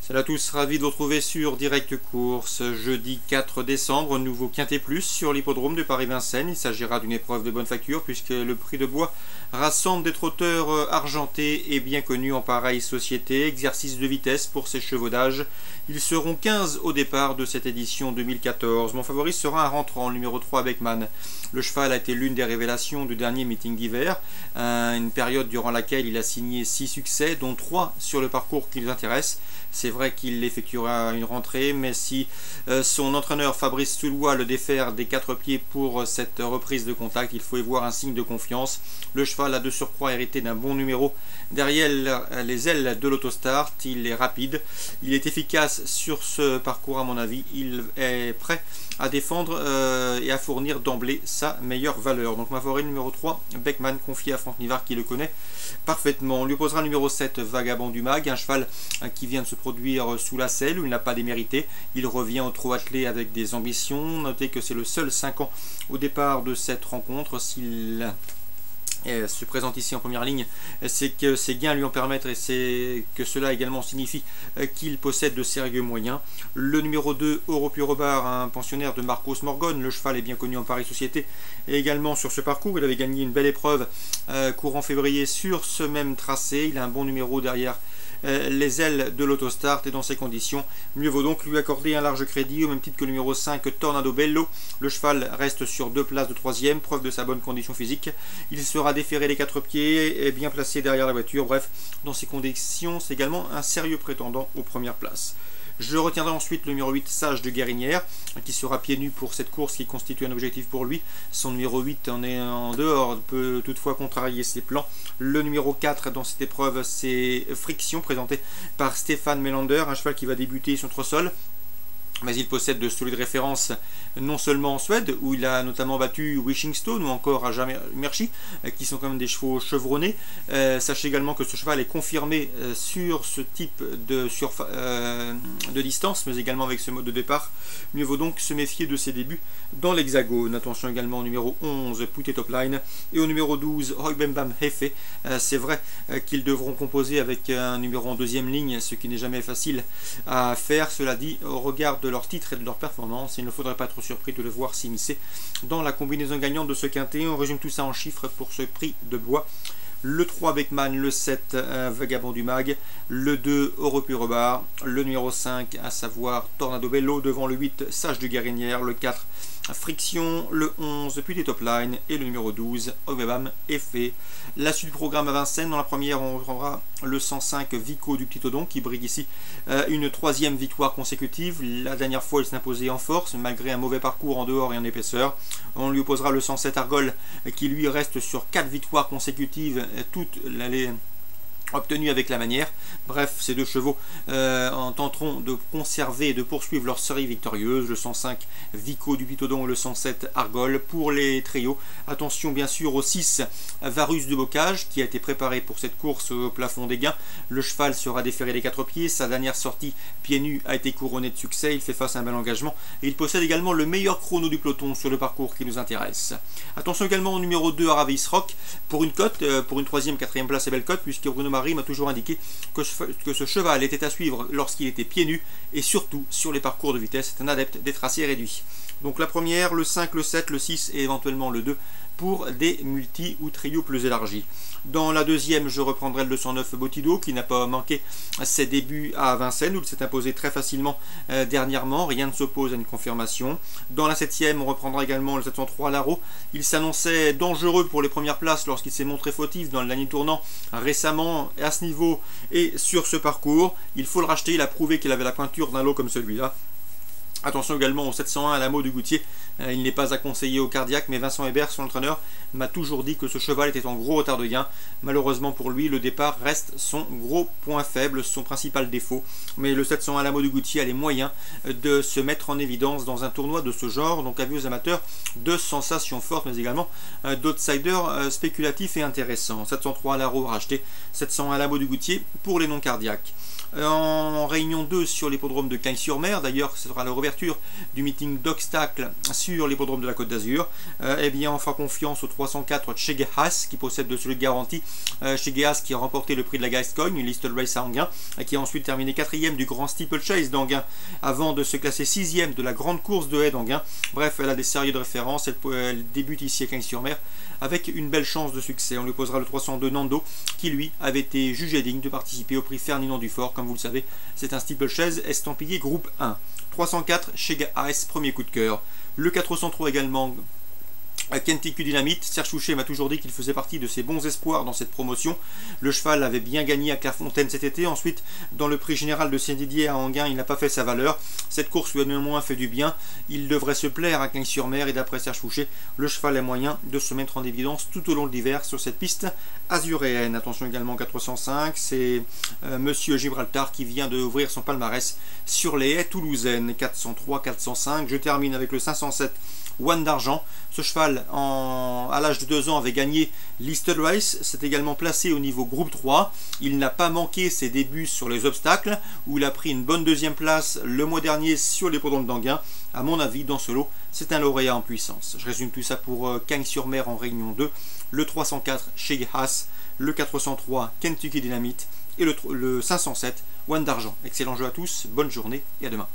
Salut à tous, ravi de vous retrouver sur Direct Course. Jeudi 4 décembre, nouveau Quintet Plus sur l'hippodrome de Paris-Vincennes. Il s'agira d'une épreuve de bonne facture puisque le prix de bois rassemble des trotteurs argentés et bien connus en pareille société. Exercice de vitesse pour ces chevaux d'âge. Ils seront 15 au départ de cette édition 2014. Mon favori sera un rentrant, le numéro 3 Beckman. Le cheval a été l'une des révélations du dernier meeting d'hiver, une période durant laquelle il a signé 6 succès, dont 3 sur le parcours qui nous intéresse. C'est vrai qu'il effectuera une rentrée, mais si son entraîneur Fabrice Soulois le défère des 4 pieds pour cette reprise de contact, il faut y voir un signe de confiance. Le cheval a de surcroît hérité d'un bon numéro derrière les ailes de l'autostart. Il est rapide, il est efficace sur ce parcours à mon avis. Il est prêt à défendre et à fournir d'emblée sa meilleure valeur. Donc ma favori numéro 3, Beckman, confié à Franck Nivard qui le connaît parfaitement. On lui opposera le numéro 7, Vagabond du Mag, un cheval qui vient de se produire sous la selle où il n'a pas démérité. Il revient au trot attelé avec des ambitions. Notez que c'est le seul 5 ans au départ de cette rencontre. S'il se présente ici en première ligne, c'est que ses gains lui en permettent et c'est que cela également signifie qu'il possède de sérieux moyens. Le numéro 2, Europe Robard, un pensionnaire de Marcos Morgone, le cheval est bien connu en Paris Société et également sur ce parcours. Il avait gagné une belle épreuve courant février sur ce même tracé. Il a un bon numéro derrière les ailes de l'autostart et dans ces conditions, mieux vaut donc lui accorder un large crédit au même titre que le numéro 5 Tornado Bello. Le cheval reste sur 2 places de 3e, preuve de sa bonne condition physique. Il sera déféré les 4 pieds et bien placé derrière la voiture. Bref, dans ces conditions, c'est également un sérieux prétendant aux premières places. Je retiendrai ensuite le numéro 8, Sage de Guérinière, qui sera pieds nus pour cette course qui constitue un objectif pour lui. Son numéro 8 en est en dehors, peut toutefois contrarier ses plans. Le numéro 4 dans cette épreuve, c'est Friction, présenté par Stéphane Melander, un cheval qui va débuter sur sol. Mais il possède de solides références non seulement en Suède, où il a notamment battu Wishing Stone ou encore à Merci, qui sont quand même des chevaux chevronnés. Sachez également que ce cheval est confirmé sur ce type de distance, mais également avec ce mode de départ. Mieux vaut donc se méfier de ses débuts dans l'hexagone. Attention également au numéro 11, Pouté Top Line, et au numéro 12, Roy Bembam Hefe. C'est vrai qu'ils devront composer avec un numéro en deuxième ligne, ce qui n'est jamais facile à faire. Cela dit, au regard de leur titre et de leur performance, il ne faudrait pas être surpris de le voir s'immiscer dans la combinaison gagnante de ce quintet. On résume tout ça en chiffres pour ce prix de bois. Le 3 Beckman, le 7 Vagabond du Mag, le 2 Europe Robard, le numéro 5 à savoir Tornado Bello, devant le 8 Sage de Guérinière, le 4 Friction, le 11 puis des Top Line et le numéro 12 Ovebam Effet. La suite du programme à Vincennes, dans la première on reprendra le 105 Vico du Petit Odon qui brigue ici une 3e victoire consécutive. La dernière fois il s'est imposé en force malgré un mauvais parcours en dehors et en épaisseur. On lui opposera le 107 Argol qui lui reste sur 4 victoires consécutives, toutes les obtenu avec la manière. Bref, ces deux chevaux tenteront de conserver et de poursuivre leur série victorieuse. Le 105 Vico du Pitodon et le 107 Argol pour les trios. Attention bien sûr au 6 Varus de Bocage qui a été préparé pour cette course au plafond des gains. Le cheval sera déféré des 4 pieds. Sa dernière sortie pieds nus a été couronnée de succès. Il fait face à un bel engagement et il possède également le meilleur chrono du peloton sur le parcours qui nous intéresse. Attention également au numéro 2 Aravis Rock pour une cote, pour une 3e, 4e place et belle cote, puisque Bruno m'a toujours indiqué que ce cheval était à suivre lorsqu'il était pieds nus et surtout sur les parcours de vitesse. C'est un adepte des tracés réduits. Donc la première, le 5, le 7, le 6 et éventuellement le 2 pour des multi ou trios plus élargis. Dans la deuxième, je reprendrai le 209 Botido qui n'a pas manqué ses débuts à Vincennes où il s'est imposé très facilement dernièrement. Rien ne s'oppose à une confirmation. Dans la 7e, on reprendra également le 703 Laro. Il s'annonçait dangereux pour les premières places lorsqu'il s'est montré fautif dans le dernier tournant récemment à ce niveau et sur ce parcours. Il faut le racheter, il a prouvé qu'il avait la pointure d'un lot comme celui-là. Attention également au 701 à Lamo du Goutier, il n'est pas à conseiller au cardiaque, mais Vincent Hébert, son entraîneur, m'a toujours dit que ce cheval était en gros retard de gain. Malheureusement pour lui, le départ reste son gros point faible, son principal défaut. Mais le 701 à Lamo du Goutier a les moyens de se mettre en évidence dans un tournoi de ce genre, donc avis aux amateurs de sensations fortes, mais également d'outsiders spéculatifs et intéressants. 703 à Laro racheté, 701 à Lamo du Goutier pour les non cardiaques. En réunion 2 sur l'hippodrome de Cagnes-sur-Mer, d'ailleurs ce sera la réouverture du meeting d'obstacles sur l'hippodrome de la Côte d'Azur, eh bien on fera confiance au 304 Chegeas qui possède de solides garanties. Chegeas qui a remporté le prix de la Gascogne, une Listed Race à Anguin, et qui a ensuite terminé 4e du Grand Steeplechase d'Anguin avant de se classer 6e de la grande course de haie d'Anguin. Bref, elle a des sérieux de référence, elle débute ici à Cagnes-sur-Mer avec une belle chance de succès. On lui posera le 302 Nando qui lui avait été jugé digne de participer au prix Ferdinand Dufort. Comme vous le savez, c'est un steeplechase estampillé groupe 1. 304 chez AS, premier coup de cœur. Le 403 également à Kentucky Dynamite. Serge Souchet m'a toujours dit qu'il faisait partie de ses bons espoirs dans cette promotion. Le cheval avait bien gagné à Clairefontaine cet été. Ensuite, dans le prix général de Saint-Didier à Anguin, il n'a pas fait sa valeur. Cette course lui a néanmoins fait du bien. Il devrait se plaire à Cagnes-sur-Mer et d'après Serge Souchet, le cheval est moyen de se mettre en évidence tout au long de l'hiver sur cette piste azuréenne. Attention également 405, c'est Monsieur Gibraltar qui vient d'ouvrir son palmarès sur les haies toulousaines. 403, 405. Je termine avec le 507. One d'argent. Ce cheval, à l'âge de 2 ans, avait gagné Listed Race. C'est également placé au niveau groupe 3. Il n'a pas manqué ses débuts sur les obstacles, où il a pris une bonne deuxième place le mois dernier sur l'hippodrome d'Anguin. À mon avis, dans ce lot, c'est un lauréat en puissance. Je résume tout ça pour Cagnes-sur-Mer en réunion 2. Le 304 chez Haas, le 403 Kentucky Dynamite et le 507 One d'argent. Excellent jeu à tous, bonne journée et à demain.